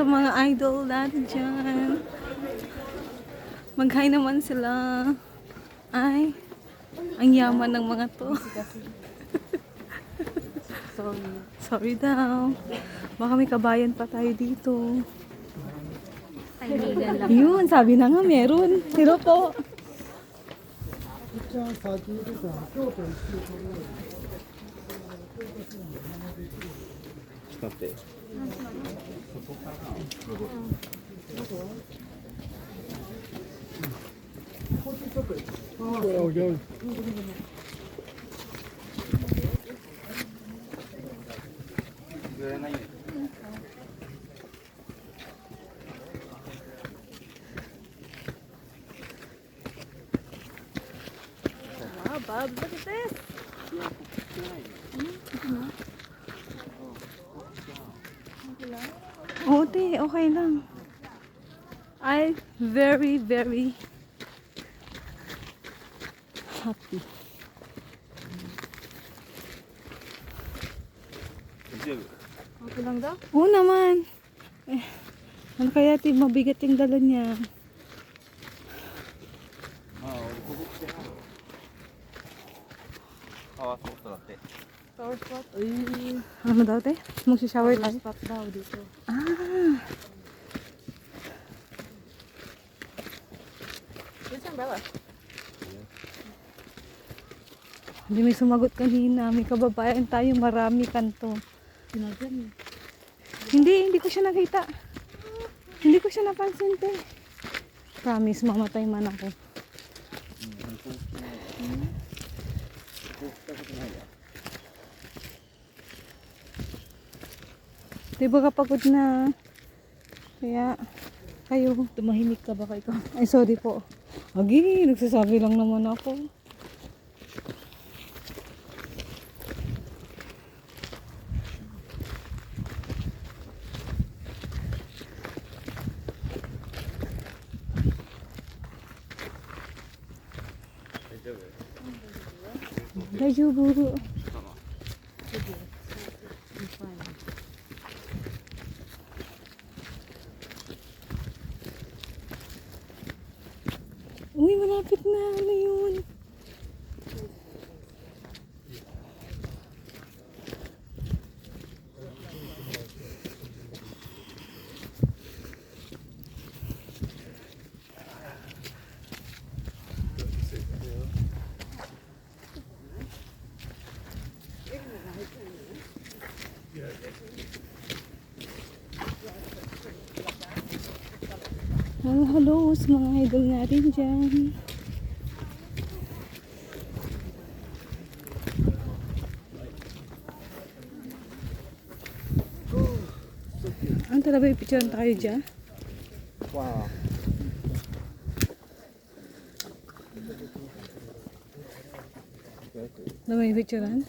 sa mga idol natin dyan. Mag-hi naman sila. Ay, ang yaman ng mga to. Sorry. Sorry daw. Baka may kabayan pa tayo dito. Kaibigan lang. Yun, sabi na nga meron. Hello po. Wow, Bob, look at this. Oo, te, okay lang. I'm very, very happy. Okay lang daw? Oo naman. Eh, ano kaya te, mabigat yung dala niya. Power spot? Ano daw te? Magsishower Power tayo? spot daw dito. Ah, Where's your umbrella? hindi may sumagot kanina. May kababayan tayo, marami kanto. Pinagyan. Hindi ko siya nakita. Hindi ko siya napansin te. Promise, mamatay man ako. Di ba kapagod na? Kaya, kayo, Tumahimik ka baka ikaw. ay sorry po. Agi, nagsasabi lang naman ako. Dajubu. Uy, malapit na. Ano yun? Hello sa mga idol natin dyan. Ang talaga ipicturean tayo dyan? Wow. Na may picturean?